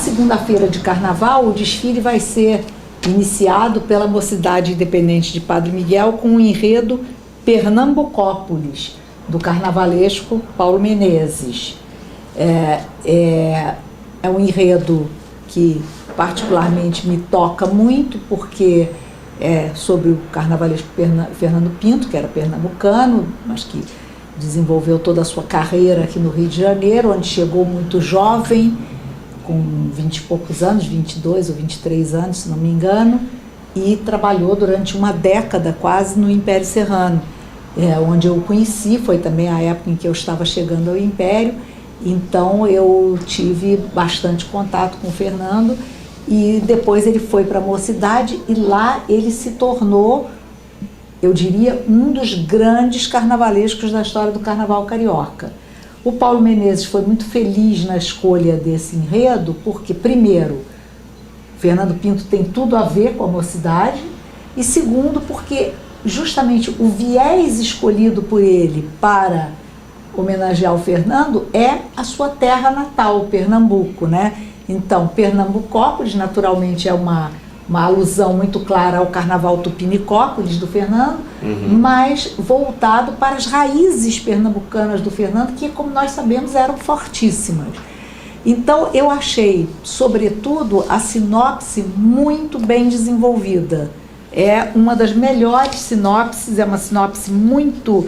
segunda-feira de carnaval, o desfile vai ser iniciado pela Mocidade Independente de Padre Miguel com o enredo Pernambucópolis, do carnavalesco Paulo Menezes. É um enredo que particularmente me toca muito, porque é sobre o carnavalesco Fernando Pinto, que era pernambucano, mas que desenvolveu toda a sua carreira aqui no Rio de Janeiro, onde chegou muito jovem, com 20 e poucos anos, 22 ou 23 anos, se não me engano, e trabalhou durante uma década quase no Império Serrano, onde eu o conheci. Foi também a época em que eu estava chegando ao Império, então eu tive bastante contato com o Fernando, e depois ele foi para a Mocidade, e lá ele se tornou, eu diria, um dos grandes carnavalescos da história do carnaval carioca. O Paulo Menezes foi muito feliz na escolha desse enredo, porque, primeiro, Fernando Pinto tem tudo a ver com a Mocidade, e segundo, porque justamente o viés escolhido por ele para homenagear o Fernando é a sua terra natal, Pernambuco, né? Então, Pernambucópolis, naturalmente, é uma alusão muito clara ao Carnaval Tupinicópolis do Fernando, mas voltado para as raízes pernambucanas do Fernando, que, como nós sabemos, eram fortíssimas. Então, eu achei, sobretudo, a sinopse muito bem desenvolvida. É uma das melhores sinopses, é uma sinopse muito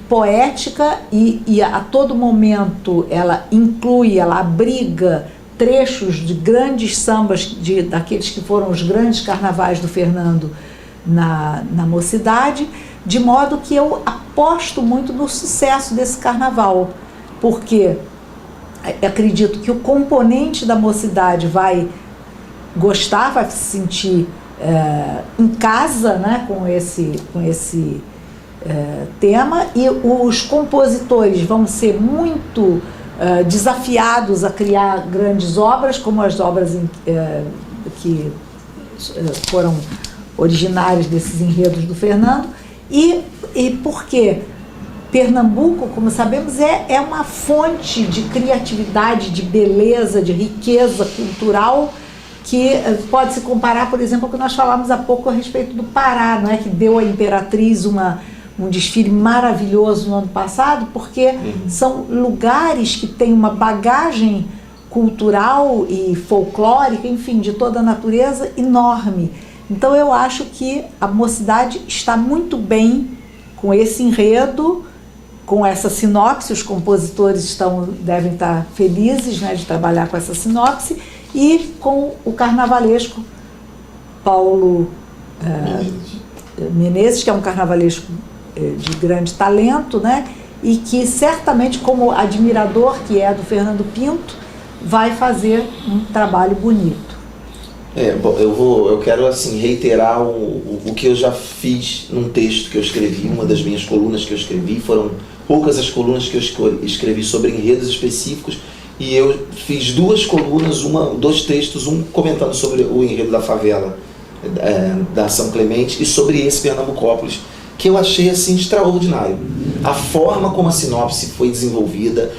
poética, e a todo momento ela inclui, ela abriga trechos de grandes sambas, daqueles que foram os grandes carnavais do Fernando na Mocidade, de modo que eu aposto muito no sucesso desse carnaval, porque acredito que o componente da Mocidade vai gostar, vai se sentir em casa, né, com esse tema, e os compositores vão ser muito desafiados a criar grandes obras, como as obras que foram originárias desses enredos do Fernando, e porque Pernambuco, como sabemos, é uma fonte de criatividade, de beleza, de riqueza cultural, que pode se comparar, por exemplo, ao que nós falamos há pouco a respeito do Pará, não é? Que deu à Imperatriz um desfile maravilhoso no ano passado, porque são lugares que têm uma bagagem cultural e folclórica, enfim, de toda a natureza enorme. Então eu acho que a Mocidade está muito bem com esse enredo, com essa sinopse. Os compositores devem estar felizes, né, de trabalhar com essa sinopse, e com o carnavalesco Paulo Menezes, que é um carnavalesco de grande talento, né? E que certamente, como admirador que é do Fernando Pinto, vai fazer um trabalho bonito. Bom, eu quero assim reiterar o que eu já fiz num texto que eu escrevi, uma das minhas colunas que eu escrevi. Foram poucas as colunas que eu escrevi sobre enredos específicos, e eu fiz duas colunas, dois textos, um comentando sobre o enredo da favela da São Clemente, e sobre esse Pernambucópolis, que eu achei assim extraordinário. A forma como a sinopse foi desenvolvida,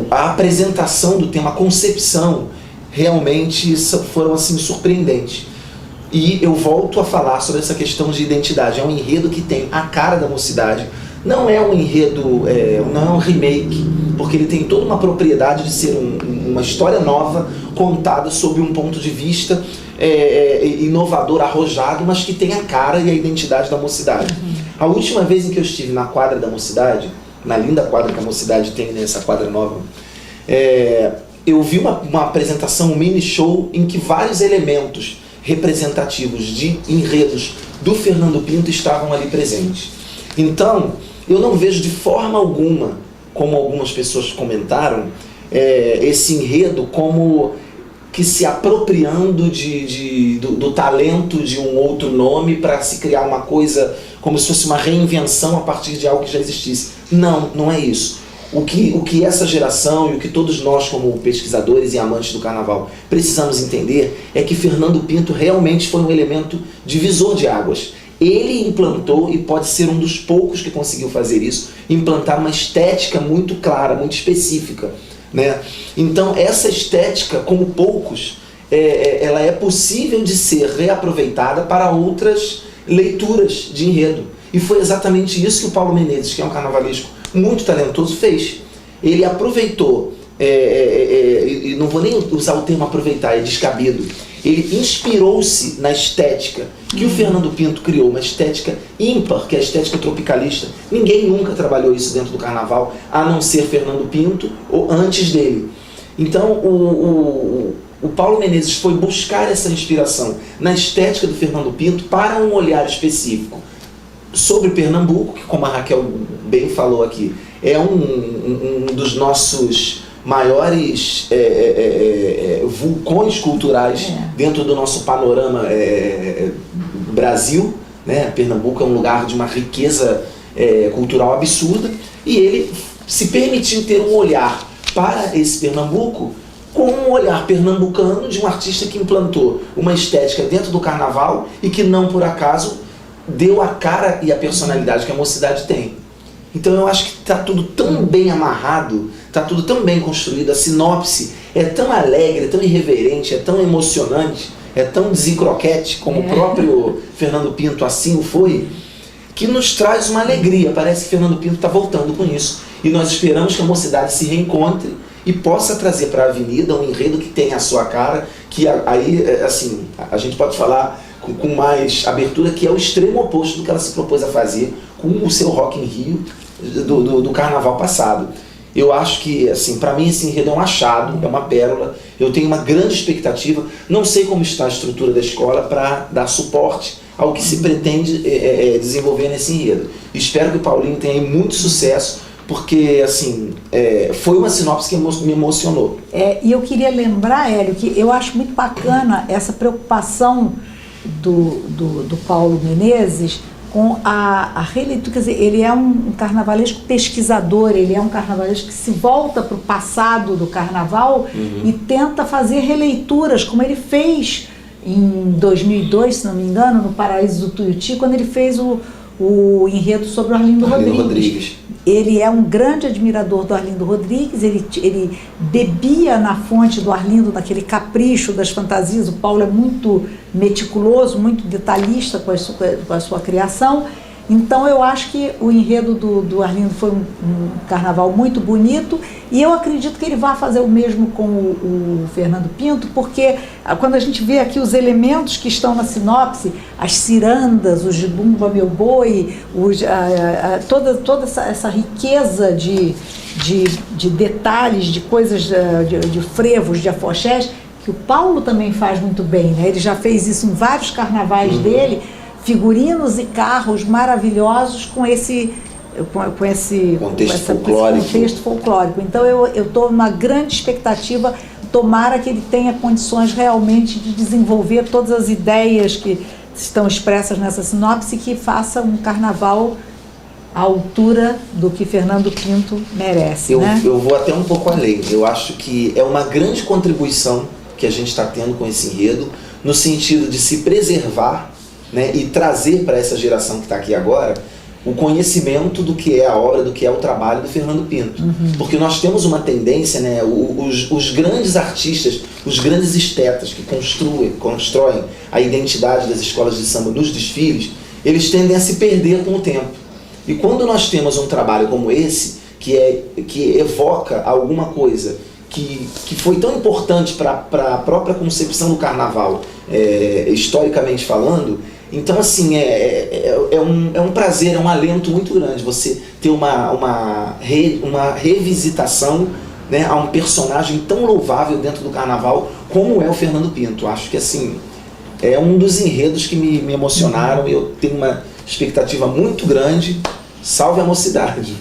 a apresentação do tema, a concepção, realmente foram assim surpreendentes. E eu volto a falar sobre essa questão de identidade. É um enredo que tem a cara da Mocidade. Não é um enredo, não é um remake, porque ele tem toda uma propriedade de ser uma história nova, contada sob um ponto de vista inovador, arrojado, mas que tem a cara e a identidade da Mocidade. A última vez em que eu estive na quadra da Mocidade, na linda quadra que a Mocidade tem, nessa quadra nova, eu vi uma apresentação, um mini show, em que vários elementos representativos de enredos do Fernando Pinto estavam ali presentes. Então, eu não vejo de forma alguma, como algumas pessoas comentaram, esse enredo como que se apropriando do talento de um outro nome para se criar uma coisa como se fosse uma reinvenção a partir de algo que já existisse. Não, não é isso. O que essa geração e o que todos nós, como pesquisadores e amantes do carnaval, precisamos entender é que Fernando Pinto realmente foi um elemento divisor de águas. Ele implantou, e pode ser um dos poucos que conseguiu fazer isso, implantar uma estética muito clara, muito específica né? Então essa estética, como poucos, ela é possível de ser reaproveitada para outras leituras de enredo. E foi exatamente isso que o Paulo Menezes, que é um carnavalesco muito talentoso, fez. Ele aproveitou, e não vou nem usar o termo aproveitar, é descabido. Ele inspirou-se na estética que o Fernando Pinto criou, uma estética ímpar, que é a estética tropicalista. Ninguém nunca trabalhou isso dentro do carnaval, a não ser Fernando Pinto ou antes dele. Então o Paulo Menezes foi buscar essa inspiração na estética do Fernando Pinto para um olhar específico sobre Pernambuco, que, como a Raquel bem falou aqui, é um dos nossos maiores vulcões culturais dentro do nosso panorama Brasil, né? Pernambuco é um lugar de uma riqueza cultural absurda, e ele se permitiu ter um olhar para esse Pernambuco com um olhar pernambucano de um artista que implantou uma estética dentro do carnaval e que não por acaso deu a cara e a personalidade que a mocidade tem. Então eu acho que está tudo tão bem amarrado, está tudo tão bem construído, a sinopse é tão alegre, é tão irreverente, é tão emocionante, é tão desencroquete, como o próprio Fernando Pinto assim o foi, que nos traz uma alegria. Parece que Fernando Pinto está voltando com isso. E nós esperamos que a mocidade se reencontre e possa trazer para a avenida um enredo que tenha a sua cara, que aí, assim, a gente pode falar com mais abertura, que é o extremo oposto do que ela se propôs a fazer com o seu Rock in Rio do carnaval passado. Eu acho que, assim, para mim esse enredo é um achado, é uma pérola. Eu tenho uma grande expectativa. Não sei como está a estrutura da escola para dar suporte ao que se pretende desenvolver nesse enredo. Espero que o Paulinho tenha muito sucesso, porque, assim, foi uma sinopse que me emocionou. E eu queria lembrar, Hélio, que eu acho muito bacana essa preocupação do Paulo Menezes com a releitura. Quer dizer, ele é um carnavalesco pesquisador, ele é um carnavalesco que se volta para o passado do carnaval e tenta fazer releituras, como ele fez em 2002, se não me engano, no Paraíso do Tuiuti, quando ele fez o enredo sobre o Arlindo Rodrigues. Ele é um grande admirador do Arlindo Rodrigues, ele bebia na fonte do Arlindo, naquele capricho das fantasias. O Paulo é muito meticuloso, muito detalhista com a sua criação. Então eu acho que o enredo do Arlindo foi um carnaval muito bonito, e eu acredito que ele vai fazer o mesmo com o Fernando Pinto, porque quando a gente vê aqui os elementos que estão na sinopse, as cirandas, o gibumba meu boi, toda essa riqueza de detalhes, de coisas, de frevos, de afoxés, que o Paulo também faz muito bem, né? Ele já fez isso em vários carnavais dele, figurinos e carros maravilhosos com esse contexto folclórico. Então eu estou numa grande expectativa, tomara que ele tenha condições realmente de desenvolver todas as ideias que estão expressas nessa sinopse, que faça um carnaval à altura do que Fernando Pinto merece. Eu vou até um pouco além. Eu acho que é uma grande contribuição que a gente está tendo com esse enredo, no sentido de se preservar, né, e trazer para essa geração que está aqui agora o conhecimento do que é a obra, do que é o trabalho do Fernando Pinto. Porque nós temos uma tendência, né, os grandes artistas, os grandes estetas que constroem a identidade das escolas de samba nos desfiles, eles tendem a se perder com o tempo. E quando nós temos um trabalho como esse, que evoca alguma coisa que foi tão importante para a própria concepção do carnaval, historicamente falando, então, assim, é um prazer, é um alento muito grande você ter uma revisitação, né, a um personagem tão louvável dentro do carnaval como é o Fernando Pinto. Acho que, assim, é um dos enredos que me emocionaram, e eu tenho uma expectativa muito grande. Salve a mocidade!